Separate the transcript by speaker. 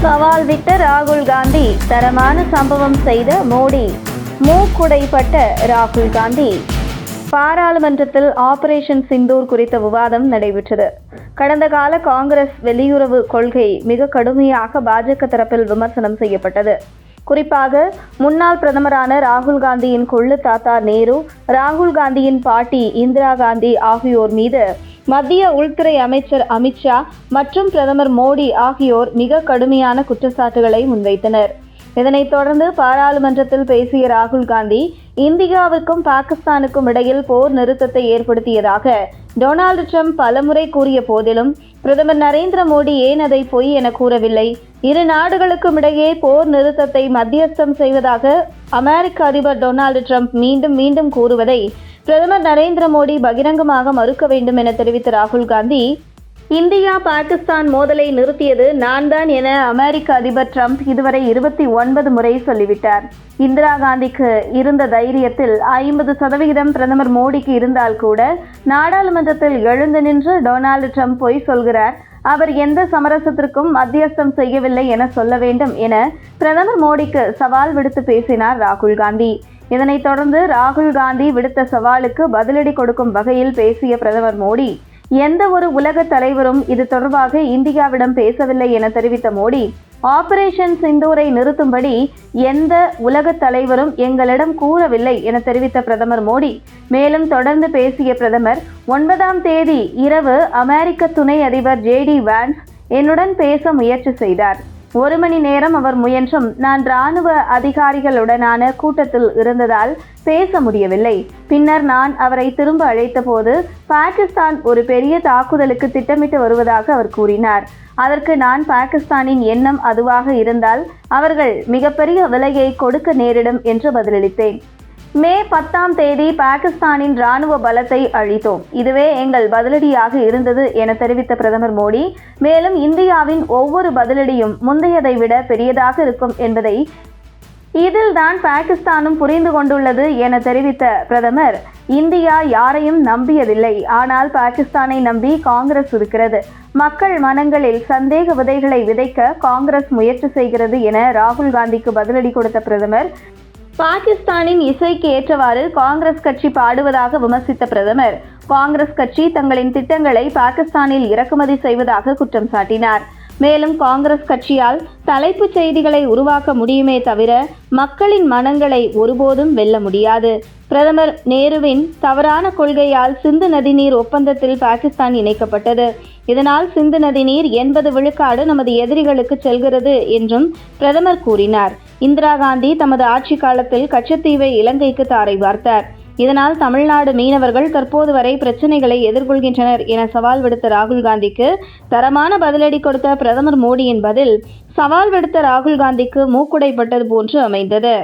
Speaker 1: சவால் விட்ட ராகுல் காந்தி, தரமான சம்பவம் செய்த மோடி. மூக்குடைப்பட்ட ராகுல் காந்தி. பாராளுமன்றத்தில் ஆபரேஷன் சிந்தூர் குறித்த விவாதம் நடைபெற்றது. கடந்த கால காங்கிரஸ் வெளியுறவு கொள்கை மிக கடுமையாக பாஜக தரப்பில் விமர்சனம் செய்யப்பட்டது. குறிப்பாக முன்னாள் பிரதமரான ராகுல் காந்தியின் கொள்ளு தாத்தா நேரு, ராகுல் காந்தியின் பாட்டி இந்திரா காந்தி ஆகியோர் மீது மத்திய உள்துறை அமைச்சர் அமித்ஷா மற்றும் பிரதமர் மோடி ஆகியோர் மிக கடுமையான குற்றச்சாட்டுகளை முன்வைத்தனர். இதனைத் தொடர்ந்து பாராளுமன்றத்தில் பேசிய ராகுல் காந்தி, இந்தியாவுக்கும் பாகிஸ்தானுக்கும் இடையில் போர் நிறுத்தத்தை ஏற்படுத்தியதாக டொனால்டு ட்ரம்ப் பலமுறை கூறிய போதிலும் பிரதமர் நரேந்திர மோடி ஏன் அதை பொய் என கூறவில்லை? இரு நாடுகளுக்கும் இடையே போர் நிறுத்தத்தை மத்தியஸ்தம் செய்வதாக அமெரிக்க அதிபர் டொனால்டு ட்ரம்ப் மீண்டும் மீண்டும் கூறுவதை பிரதமர் நரேந்திர மோடி பகிரங்கமாக மறுக்க வேண்டும் என தெரிவித்த ராகுல் காந்தி, இந்தியா பாகிஸ்தான் மோதலை நிறுத்தியது நான் தான் என அமெரிக்க அதிபர் ட்ரம்ப் இதுவரை 29 முறை சொல்லிவிட்டார். இந்திரா காந்திக்கு இருந்த தைரியத்தில் 50% பிரதமர் மோடிக்கு இருந்தால் கூட நாடாளுமன்றத்தில் எழுந்து நின்று டொனால்டு ட்ரம்ப் பொய் சொல்கிறார், அவர் எந்த சமரசத்திற்கும் மத்தியஸ்தம் செய்யவில்லை என சொல்ல வேண்டும் என பிரதமர் மோடிக்கு சவால் விடுத்து பேசினார் ராகுல் காந்தி. இதனைத் தொடர்ந்து ராகுல் காந்தி விடுத்த சவாலுக்கு பதிலடி கொடுக்கும் வகையில் பேசிய பிரதமர் மோடி, எந்த ஒரு உலக தலைவரும் இது தொடர்பாக இந்தியாவிடம் பேசவில்லை என தெரிவித்த மோடி, ஆபரேஷன் சிந்தூரை நிறுத்தும்படி எந்த உலக தலைவரும் எங்களிடம் கூறவில்லை என தெரிவித்த பிரதமர் மோடி மேலும் தொடர்ந்து பேசிய பிரதமர், 9ஆம் தேதி இரவு அமெரிக்க துணை அதிபர் JD வான்ஸ் என்னுடன் பேச முயற்சி செய்தார். 1 மணி நேரம் அவர் முயன்றும் நான் இராணுவ அதிகாரிகளுடனான கூட்டத்தில் இருந்ததால் பேச முடியவில்லை. பின்னர் நான் அவரை திரும்ப அழைத்த போது பாகிஸ்தான் ஒரு பெரிய தாக்குதலுக்கு திட்டமிட்டு வருவதாக அவர் கூறினார். அதற்கு நான் பாகிஸ்தானின் எண்ணம் அதுவாக இருந்தால் அவர்கள் மிகப்பெரிய விலையை கொடுக்க நேரிடும் என்று பதிலளித்தேன். மே 10ஆம் தேதி பாகிஸ்தானின் இராணுவ பலத்தை அழித்தோம். இதுவே எங்கள் பதிலடியாக இருந்தது என தெரிவித்த பிரதமர் மோடி மேலும் இந்தியாவின் ஒவ்வொரு பதிலடியும் முந்தையதை விட பெரியதாக இருக்கும் என்பதை இதில்தான் பாகிஸ்தானும் புரிந்து கொண்டுள்ளது என தெரிவித்த பிரதமர், இந்தியா யாரையும் நம்பியதில்லை, ஆனால் பாகிஸ்தானை நம்பி காங்கிரஸ் இருக்கிறது. மக்கள் மனங்களில் சந்தேக விதைகளை விதைக்க காங்கிரஸ் முயற்சி செய்கிறது என ராகுல் காந்திக்கு பதிலடி கொடுத்த பிரதமர், பாகிஸ்தானின் இசைக்கு ஏற்றவாறு காங்கிரஸ் கட்சி பாடுவதாக விமர்சித்த பிரதமர், காங்கிரஸ் கட்சி தங்களின் திட்டங்களை பாகிஸ்தானில் இறக்குமதி செய்வதாக குற்றம் சாட்டினார். மேலும் காங்கிரஸ் கட்சியால் தலைப்புச் செய்திகளை உருவாக்க முடியுமே தவிர மக்களின் மனங்களை ஒருபோதும் வெல்ல முடியாது. பிரதமர் நேருவின் தவறான கொள்கையால் சிந்து நதிநீர் ஒப்பந்தத்தில் பாகிஸ்தான் இணைக்கப்பட்டது. இதனால் சிந்து நதிநீர் 80 விழுக்காடு நமது எதிரிகளுக்கு செல்கிறது என்றும் பிரதமர் கூறினார். இந்திரா காந்தி தமது ஆட்சி காலத்தில் கச்சத்தீவை இலங்கைக்கு தாரை வார்த்தார். இதனால் தமிழ்நாடு மீனவர்கள் தற்போது வரை பிரச்சனைகளை எதிர்கொள்கின்றனர் என சவால் விடுத்த ராகுல் காந்திக்கு தரமான பதிலடி கொடுத்த பிரதமர் மோடியின் பதில், சவால் விடுத்த ராகுல் காந்திக்கு மூக்குடைப்பட்டது போன்று அமைந்தது.